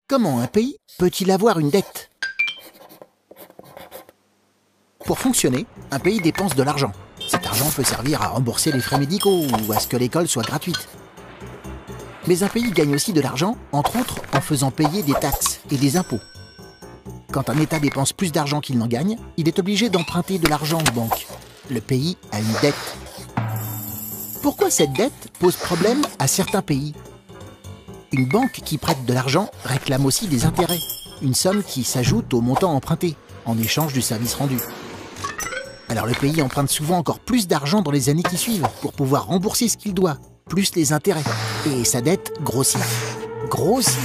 Comment un pays peut-il avoir une dette? Pour fonctionner, un pays dépense de l'argent. Cet argent peut servir à rembourser les frais médicaux ou à ce que l'école soit gratuite. Mais un pays gagne aussi de l'argent, entre autres en faisant payer des taxes et des impôts. Quand un État dépense plus d'argent qu'il n'en gagne, il est obligé d'emprunter de l'argent aux banques. Le pays a une dette. Pourquoi cette dette pose problème à certains pays? Une banque qui prête de l'argent réclame aussi des intérêts, une somme qui s'ajoute au montant emprunté, en échange du service rendu. Alors le pays emprunte souvent encore plus d'argent dans les années qui suivent pour pouvoir rembourser ce qu'il doit, plus les intérêts. Et sa dette grossit. Grossit.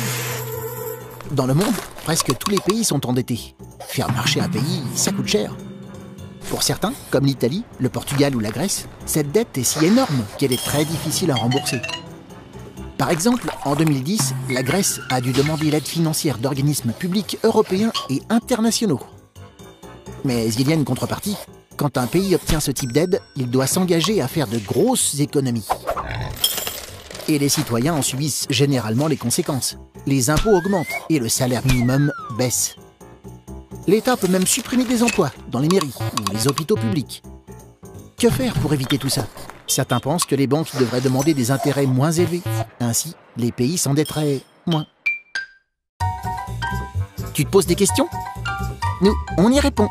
Dans le monde, presque tous les pays sont endettés. Faire marcher un pays, ça coûte cher. Pour certains, comme l'Italie, le Portugal ou la Grèce, cette dette est si énorme qu'elle est très difficile à rembourser. Par exemple, en 2010, la Grèce a dû demander l'aide financière d'organismes publics européens et internationaux. Mais il y a une contrepartie. Quand un pays obtient ce type d'aide, il doit s'engager à faire de grosses économies. Et les citoyens en subissent généralement les conséquences. Les impôts augmentent et le salaire minimum baisse. L'État peut même supprimer des emplois dans les mairies ou les hôpitaux publics. Que faire pour éviter tout ça? Certains pensent que les banques devraient demander des intérêts moins élevés. Ainsi, les pays s'endetteraient moins. Tu te poses des questions? Nous, on y répond.